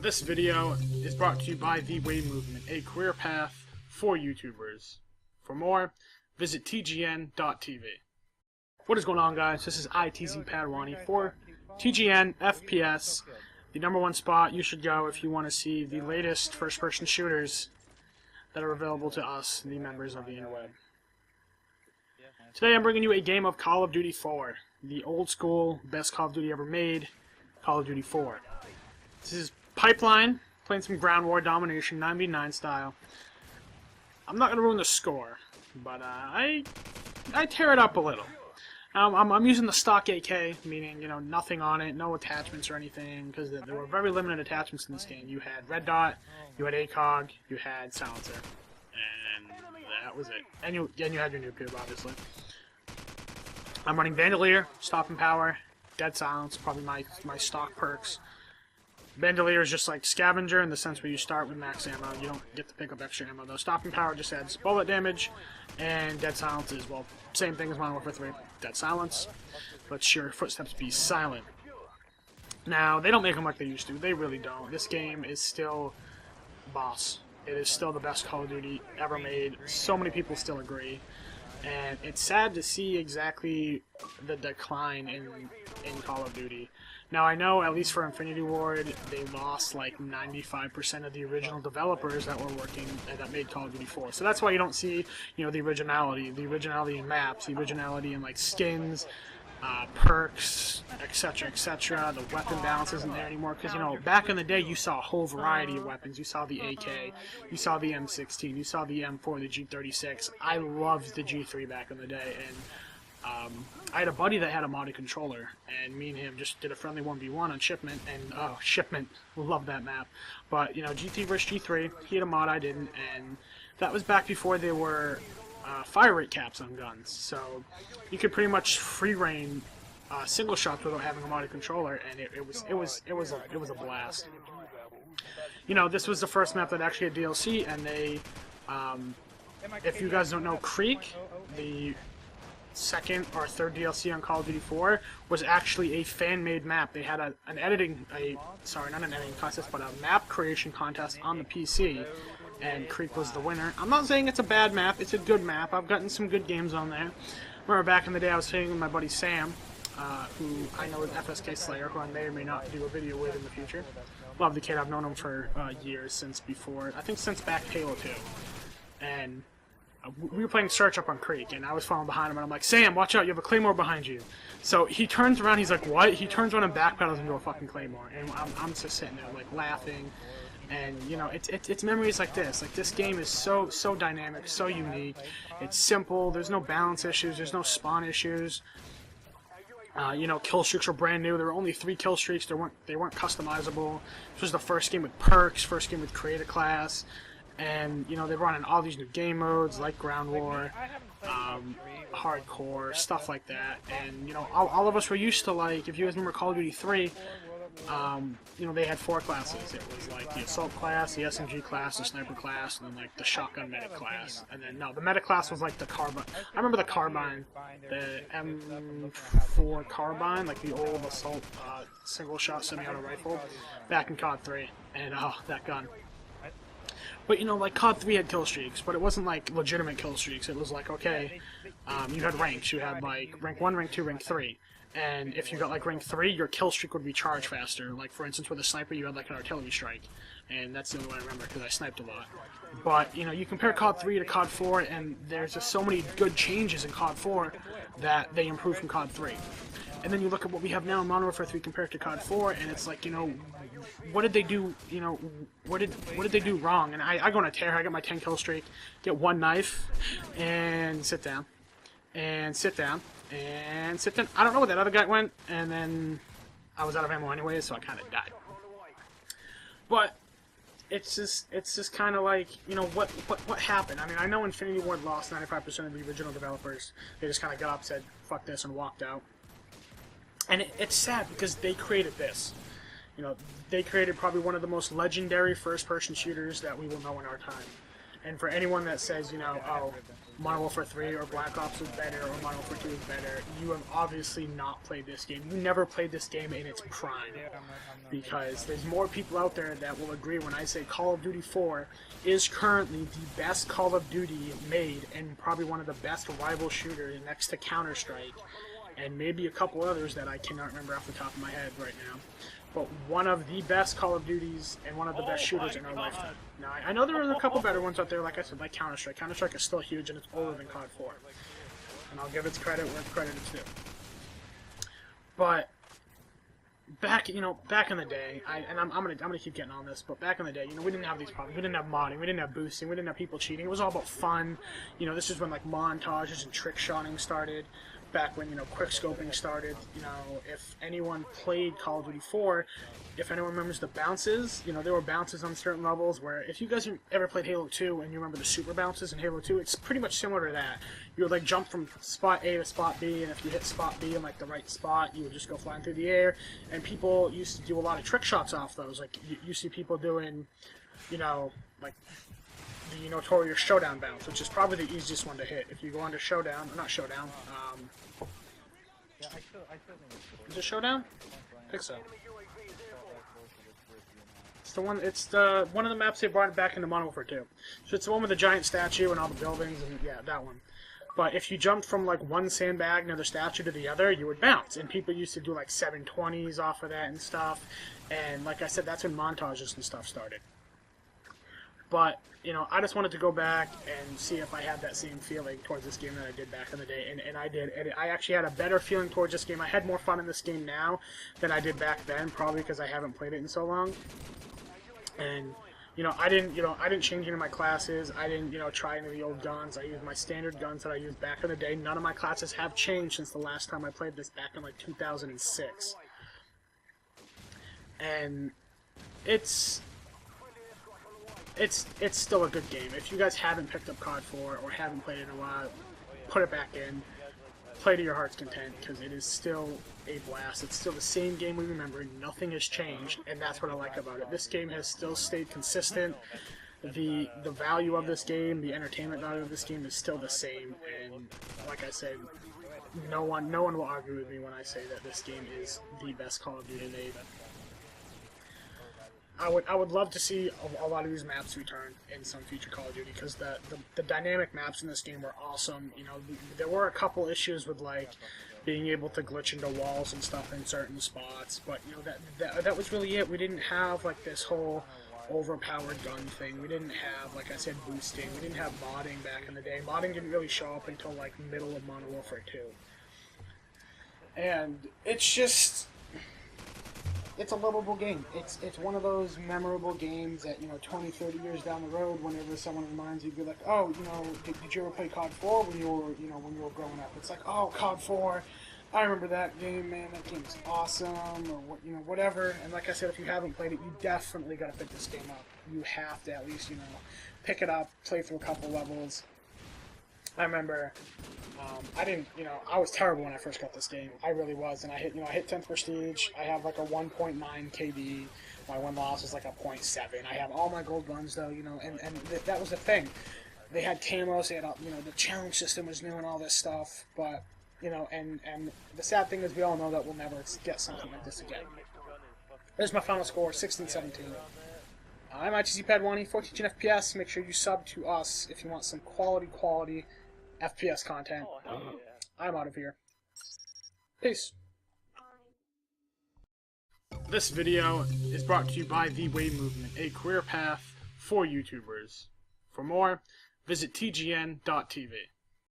This video is brought to you by The Wave Movement, a career path for YouTubers. For more, visit tgn.tv. What is going on, guys? This is ITZ Padwani for TGN FPS, the #1 spot you should go if you want to see the latest first-person shooters that are available to us, the members of the interweb. Today I'm bringing you a game of Call of Duty 4, the old school, best Call of Duty ever made, Call of Duty 4. This is Pipeline, playing some ground war domination, 9v9 style. I'm not going to ruin the score, but I tear it up a little. I'm using the stock AK, meaning, you know, nothing on it, no attachments or anything, because there were very limited attachments in this game. You had red dot, you had ACOG, you had silencer, and that was it. And you had your new cube, obviously. I'm running Bandolier, Stopping Power, Dead Silence, probably my stock perks. Bandolier is just like Scavenger in the sense where you start with max ammo. You don't get to pick up extra ammo, though. Stopping Power just adds bullet damage, and Dead Silence is, well, same thing as Modern Warfare 3. Dead Silence lets your footsteps be silent. Now, they don't make them like they used to. They really don't. This game is still boss. It is still the best Call of Duty ever made. So many people still agree. And it's sad to see exactly the decline in Call of Duty. Now, I know, at least for Infinity Ward, they lost like 95% of the original developers that were working, that made Call of Duty 4. So that's why you don't see, you know, the originality in maps, the originality in like skins, perks, etc., etc. The weapon balance isn't there anymore because, you know, back in the day you saw a whole variety of weapons. You saw the AK, you saw the M16, you saw the M4, the G36. I loved the G3 back in the day, and I had a buddy that had a modded controller, and me and him just did a friendly 1v1 on Shipment, and oh, Shipment, love that map. But, you know, GT versus G3, he had a mod, I didn't, and that was back before there were fire rate caps on guns, so you could pretty much free reign single shots without having a modded controller, and it was a blast. You know, this was the first map that actually had DLC, and they, if you guys don't know, Creek, the second or third DLC on Call of Duty 4 was actually a fan-made map. They had not an editing contest, but a map creation contest on the PC, and Creek was the winner. I'm not saying it's a bad map, it's a good map. I've gotten some good games on there. Remember back in the day I was playing with my buddy Sam, who I know is FSK Slayer, who I may or may not do a video with in the future. Love the kid, I've known him for years, since back Halo 2. And we were playing Search up on Creek, and I was following behind him, and I'm like, Sam, watch out, you have a Claymore behind you. So he turns around, he's like, what? He turns around and backpedals into a fucking Claymore, and I'm just sitting there, like, laughing. And, you know, it's memories like this. Like, this game is so dynamic, so unique. It's simple, there's no balance issues, there's no spawn issues. You know, kill streaks were brand new. There were only 3 kill streaks, they weren't customizable. This was the first game with perks, first game with Create a Class. And, you know, they brought in all these new game modes, like Ground War, Hardcore, stuff like that. And, you know, all of us were used to, like, if you guys remember Call of Duty 3, you know, they had 4 classes. It was, like, the Assault class, the SMG class, the Sniper class, and then, like, the Shotgun Medic class. And then, no, the Medic class was, like, the Carbine. I remember the Carbine, the M4 Carbine, like the old Assault single-shot semi-auto rifle, back in COD 3. And, oh, that gun. But, you know, like, COD 3 had kill streaks, but it wasn't, like, legitimate kill streaks. It was like, okay, you had ranks. You had, like, rank 1, rank 2, rank 3. And if you got, like, rank 3, your kill streak would recharge faster. Like, for instance, with a sniper, you had, like, an artillery strike. And that's the only one I remember, because I sniped a lot. But, you know, you compare COD 3 to COD 4, and there's just so many good changes in COD 4 that they improved from COD 3. And then you look at what we have now in Modern Warfare 3 compared to COD 4, and it's like, you know, what did they do, you know, what did they do wrong? And I go on a tear, I get my 10 kill streak, get 1 knife, and sit down, and sit down, and sit down. I don't know where that other guy went, and then I was out of ammo anyway, so I kind of died. But it's just kind of like, you know, what happened? I mean, I know Infinity Ward lost 95% of the original developers. They just kind of got up, said, fuck this, and walked out. And it's sad because they created this. You know, they created probably one of the most legendary first-person shooters that we will know in our time. And for anyone that says, you know, oh, Modern Warfare 3 or Black Ops is better or Modern Warfare 2 is better, you have obviously not played this game. You never played this game in its prime. Because there's more people out there that will agree when I say Call of Duty 4 is currently the best Call of Duty made and probably one of the best rival shooters next to Counter-Strike. And maybe a couple others that I cannot remember off the top of my head right now. But one of the best Call of Duties and one of the best shooters in our lifetime. Now, I know there are a couple better ones out there, like I said, like Counter-Strike. Counter-Strike is still huge and it's older than COD 4. And I'll give its credit where credit is due. But back in the day, I'm gonna keep getting on this, but back in the day, we didn't have these problems. We didn't have modding, we didn't have boosting, we didn't have people cheating. It was all about fun. This is when like montages and trick shotting started. Back when quick scoping started. If anyone played Call of Duty 4, if anyone remembers the bounces, there were bounces on certain levels where if you guys ever played Halo 2 and you remember the super bounces in Halo 2, it's pretty much similar to that. You would like jump from spot A to spot B, and if you hit spot B in like the right spot, you would just go flying through the air. And people used to do a lot of trick shots off those. Like you see people doing, like the notorious Showdown bounce, which is probably the easiest one to hit. If you go onto Showdown, or not Showdown, is it Showdown? I think so. It's the one. It's the one of the maps they brought back into Modern Warfare 2. So it's the one with the giant statue and all the buildings, and yeah, that one. But if you jumped from like one sandbag near the statue to the other, you would bounce. And people used to do like 720s off of that and stuff. And like I said, that's when montages and stuff started. But, I just wanted to go back and see if I had that same feeling towards this game that I did back in the day. And I did. And I actually had a better feeling towards this game. I had more fun in this game now than I did back then, probably because I haven't played it in so long. And, I didn't change any of my classes. I didn't, try any of the old guns. I used my standard guns that I used back in the day. None of my classes have changed since the last time I played this back in, like, 2006. And it's still a good game. If you guys haven't picked up COD 4 or haven't played it in a while, put it back in. Play to your heart's content, because it is still a blast. It's still the same game we remember. Nothing has changed, and that's what I like about it. This game has still stayed consistent. The value of this game, the entertainment value of this game is still the same. And like I said, no one will argue with me when I say that this game is the best Call of Duty made. I would love to see a lot of these maps return in some future Call of Duty, because the dynamic maps in this game were awesome. There were a couple issues with like being able to glitch into walls and stuff in certain spots, but that was really it. We didn't have like this whole overpowered gun thing. We didn't have, like I said, boosting. We didn't have modding back in the day. Modding didn't really show up until like middle of Modern Warfare 2, and it's a lovable game. It's one of those memorable games that, 20, 30 years down the road, whenever someone reminds you, be like, oh, did you ever play COD 4 when you were growing up? It's like, oh, COD 4, I remember that game, man, that game's awesome, or whatever. And like I said, if you haven't played it, you definitely gotta pick this game up. You have to at least, pick it up, play through a couple levels. I remember, I was terrible when I first got this game. I really was, and I hit 10th prestige. I have like a 1.9 KD. My win loss was like a 0.7. I have all my gold guns though, and that was the thing. They had camos. They had, the challenge system was new and all this stuff. But, and the sad thing is we all know that we'll never get something like this again. There's my final score, 16-17. I'm ITZPad1E, 14 FPS. Make sure you sub to us if you want some quality FPS content. I'm out of here. Peace. This video is brought to you by The Wave Movement, a career path for YouTubers. For more, visit tgn.tv.